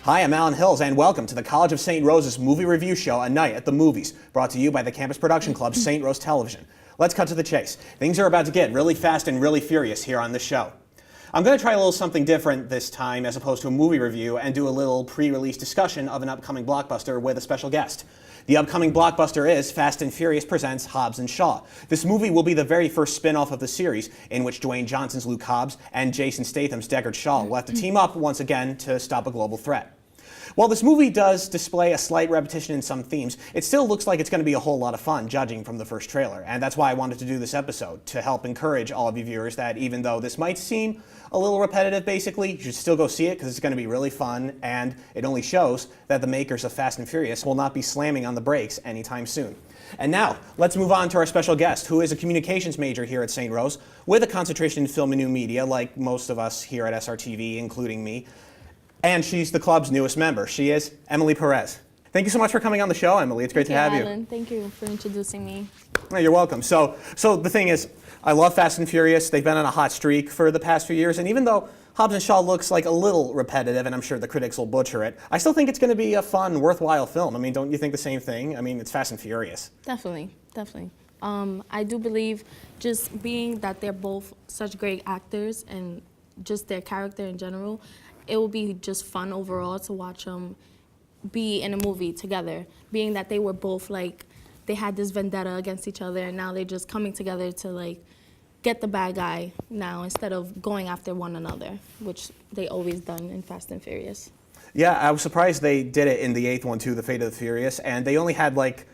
Hi, I'm Alan Hills, and welcome to the College of St. Rose's movie review show, A Night at the Movies, brought to you by the campus production club, St. Rose Television. Let's cut to the chase. Things are about to get really fast and really furious here on this show. I'm going to try a little something different this time as opposed to a movie review and do a little pre-release discussion of an upcoming blockbuster with a special guest. The upcoming blockbuster is Fast and Furious presents Hobbs and Shaw. This movie will be the very first spin-off of the series in which Dwayne Johnson's Luke Hobbs and Jason Statham's Deckard Shaw will have to team up once again to stop a global threat. While this movie does display a slight repetition in some themes, it still looks like it's going to be a whole lot of fun, judging from the first trailer. And that's why I wanted to do this episode, to help encourage all of you viewers that even though this might seem a little repetitive, basically, you should still go see it because it's going to be really fun, and it only shows that the makers of Fast and Furious will not be slamming on the brakes anytime soon. And now, let's move on to our special guest, who is a communications major here at St. Rose, with a concentration in film and new media, like most of us here at SRTV, including me. And she's the club's newest member. She is Emily Perez. Thank you so much for coming on the show, Emily. It's great to have you. Alan. Thank you for introducing me. Oh, you're welcome. So the thing is, I love Fast and Furious. They've been on a hot streak for the past few years, and even though Hobbs and Shaw looks like a little repetitive, and I'm sure the critics will butcher it, I still think it's going to be a fun, worthwhile film. I mean, don't you think the same thing? I mean, it's Fast and Furious. Definitely. I do believe just being that they're both such great actors and just their character in general, it will be just fun overall to watch them be in a movie together, being that they were both like, they had this vendetta against each other, and now they're just coming together to like get the bad guy now instead of going after one another, which they always done in Fast and Furious. Yeah, I was surprised they did it in the 8th one too, The Fate of the Furious, and they only had like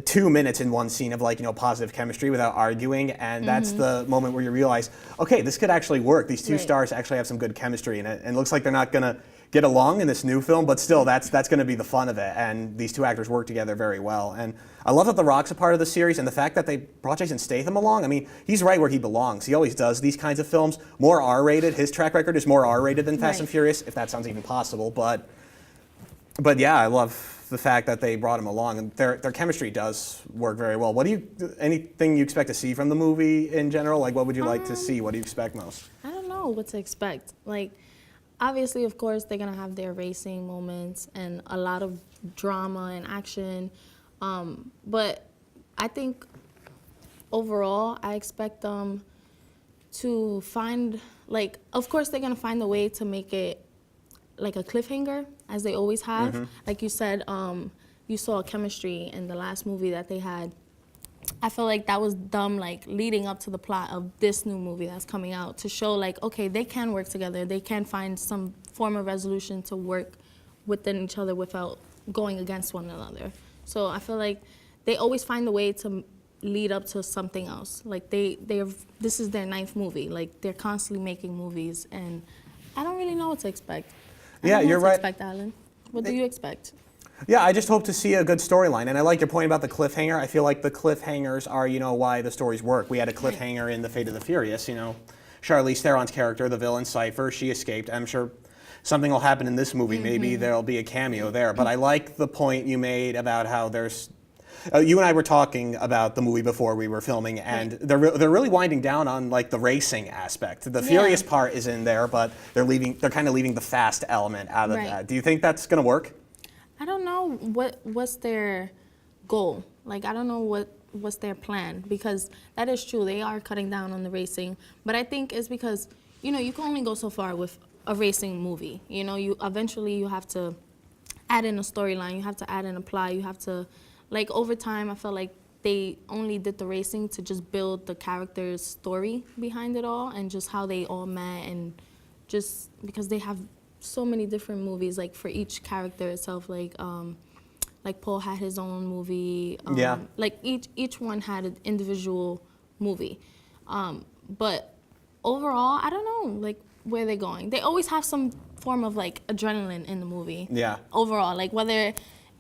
2 minutes in one scene of positive chemistry without arguing, and that's the moment where you realize, okay, this could actually work. These two stars actually have some good chemistry in it, and it looks like they're not gonna get along in this new film, but still, that's gonna be the fun of it, and these two actors work together very well. And I love that The Rock's a part of the series, and the fact that they brought Jason Statham along. I mean, he's right where he belongs. He always does these kinds of films, more R-rated. His track record is more R-rated than Fast and Furious, if that sounds even possible, but yeah, I love the fact that they brought him along, and their chemistry does work very well. Anything you expect to see from the movie in general? Like, what would you like to see? What do you expect most? I don't know what to expect. Like, obviously, of course, they're gonna have their racing moments and a lot of drama and action, but I think overall, I expect them to find, like, of course, they're gonna find a way to make it like a cliffhanger, as they always have. Like you said, you saw chemistry in the last movie that they had. I feel like that was dumb, like leading up to the plot of this new movie that's coming out, to show like, okay, they can work together. They can find some form of resolution to work within each other without going against one another. So I feel like they always find a way to lead up to something else. Like this is their 9th movie. Like they're constantly making movies, and I don't really know what to expect. Yeah, you're right. What do you expect, Alan? What do you expect? Yeah, I just hope to see a good storyline, and I like your point about the cliffhanger. I feel like the cliffhangers are, why the stories work. We had a cliffhanger in The Fate of the Furious, Charlize Theron's character, the villain Cypher, she escaped. I'm sure something will happen in this movie. Maybe there'll be a cameo there, but I like the point you made about how there's you and I were talking about the movie before we were filming, and they're really winding down on like the racing aspect. The Furious part is in there, but they're kind of leaving the fast element out of that. Do you think that's going to work? I don't know what's their goal. Like, I don't know what's their plan, because that is true. They are cutting down on the racing, but I think it's because you can only go so far with a racing movie. You eventually you have to add in a storyline. You have to add in a plot. You have to, like, over time, I felt like they only did the racing to just build the character's story behind it all, and just how they all met, and just because they have so many different movies, like for each character itself. Like Paul had his own movie. Like each one had an individual movie. But overall, I don't know, like, where they're going. They always have some form of like adrenaline in the movie. Yeah. Overall, like whether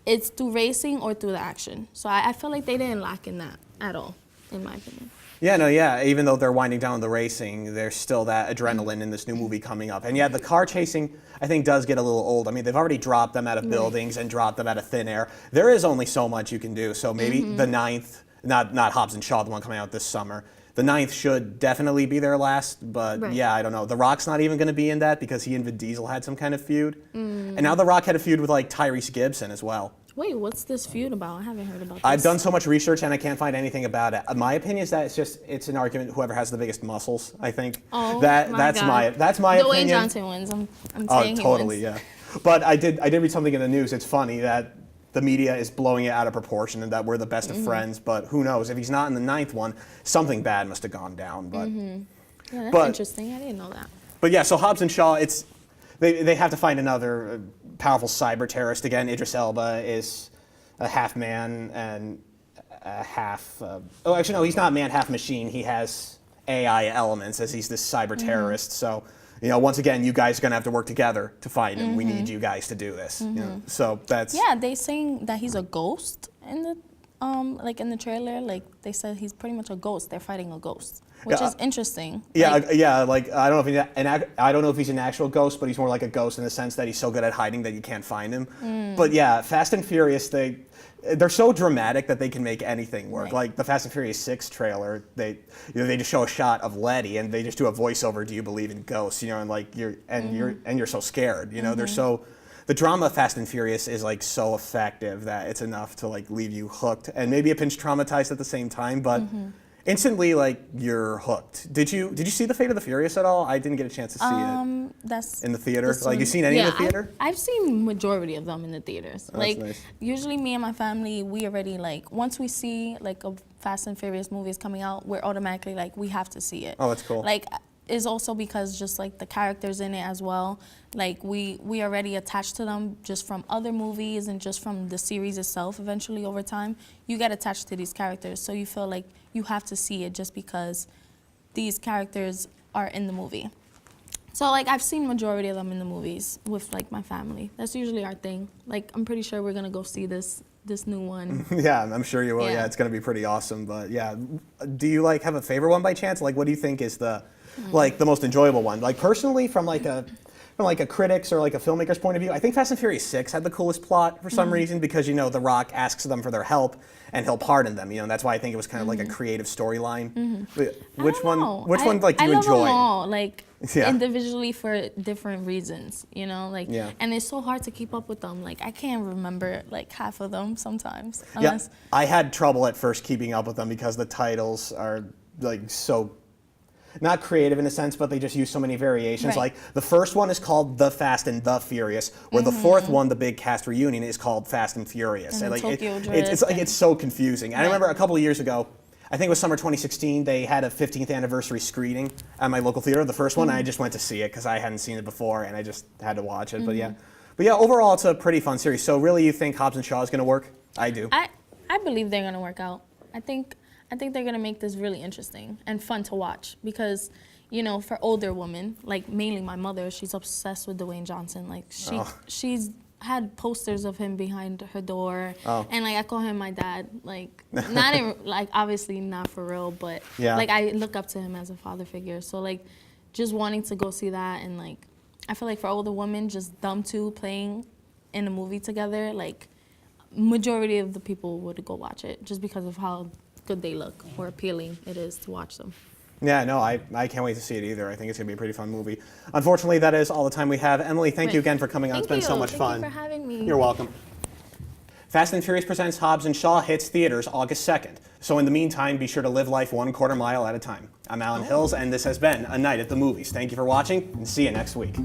it's through racing or through the action. So I feel like they didn't lack in that at all, in my opinion. Yeah, even though they're winding down the racing, there's still that adrenaline in this new movie coming up. And yeah, the car chasing, I think, does get a little old. I mean, they've already dropped them out of buildings and dropped them out of thin air. There is only so much you can do. So maybe the 9th, not Hobbs and Shaw, the one coming out this summer, the 9th should definitely be their last, but Right. yeah, I don't know. The Rock's not even going to be in that because he and Vin Diesel had some kind of feud. And now The Rock had a feud with like Tyrese Gibson as well. Wait, what's this feud about? I haven't heard about this. I've done so much research and I can't find anything about it. My opinion is that it's an argument whoever has the biggest muscles, I think. Oh, that's God. my Dwayne opinion. Johnson wins. I'm saying he Totally, wins. yeah. But I did read something in the news. It's funny that the media is blowing it out of proportion and that we're the best of friends, but who knows? If he's not in the 9th one, something bad must have gone down. But Yeah, that's But- interesting. I didn't know that. But yeah, so Hobbs and Shaw, they have to find another powerful cyber terrorist again. Idris Elba is a half man and a half. Oh, actually, no, he's not man, half machine. He has AI elements as he's this cyber terrorist. So, once again, you guys are gonna have to work together to fight him. We need you guys to do this. So that's Yeah, they saying that he's a ghost in the like in the trailer. Like they said he's pretty much a ghost. They're fighting a ghost, which Yeah, is interesting. Yeah, Like, Like I don't know if I don't know if he's an actual ghost, but he's more like a ghost in the sense that he's so good at hiding that you can't find him. But yeah, Fast and Furious, they're so dramatic that they can make anything work. Right. Like the Fast and Furious 6 trailer, they just show a shot of Letty and they just do a voiceover. Do you believe in ghosts? And like you're so scared. They're so. The drama of Fast and Furious is like so effective that it's enough to like leave you hooked and maybe a pinch traumatized at the same time, but instantly like you're hooked. Did you see The Fate of the Furious at all? I didn't get a chance to see it that's in the theater. this Like one- you seen any in the yeah, theater? I've seen majority of them in the theaters. that's Like nice. usually me and my family, we already like once we see like a Fast and Furious movie is coming out, we're automatically like we have to see it. Oh, that's cool. Like is also because just like the characters in it as well. Like we already attached to them just from other movies and just from the series itself. Eventually over time, you get attached to these characters, so you feel like you have to see it just because these characters are in the movie. So like I've seen majority of them in the movies with like my family. That's usually our thing. Like I'm pretty sure we're gonna go see this new one. Yeah, I'm sure you will. Yeah, Yeah. it's gonna be pretty awesome. But yeah, do you like have a favorite one by chance? Like, what do you think is the like the most enjoyable one? Like personally, from like a critic's or like a filmmaker's point of view, I think Fast and Furious 6 had the coolest plot for some reason because The Rock asks them for their help and he'll pardon them. And that's why I think it was kind of like a creative storyline. Which I don't know. Which one like do I you love enjoy? them all, like Yeah. individually for different reasons, like. Yeah. And it's so hard to keep up with them. Like I can't remember like half of them sometimes. Yeah, Unless, I had trouble at first keeping up with them because the titles are like so not creative in a sense, but they just use so many variations. Right. Like the first one is called The Fast and the Furious, where the fourth one, the big cast reunion, is called Fast and Furious. And the like Tokyo it's Drift like and- it's so confusing. I remember a couple of years ago, I think it was summer 2016, they had a 15th anniversary screening at my local theater, the first one, and I just went to see it because I hadn't seen it before and I just had to watch it. But yeah, overall it's a pretty fun series. So really you think Hobbs and Shaw is going to work? I do. I believe they're gonna work out. I think they're gonna make this really interesting and fun to watch because, for older women, like mainly my mother, she's obsessed with Dwayne Johnson. Like she's had posters of him behind her door, and like I call him my dad. Like not in, like obviously not for real, but Yeah. like I look up to him as a father figure. So like just wanting to go see that, and like I feel like for older women, just them two playing in a movie together, like majority of the people would go watch it just because of how good they look or appealing it is to watch them. Yeah, no, I can't wait to see it either. I think it's going to be a pretty fun movie. Unfortunately, that is all the time we have. Emily, thank you again for coming on. It's been so much fun. Thank you for having me. You're welcome. Fast and Furious presents Hobbs and Shaw hits theaters August 2nd. So in the meantime, be sure to live life 1/4 mile at a time. I'm Alan Hills, and this has been A Night at the Movies. Thank you for watching, and see you next week.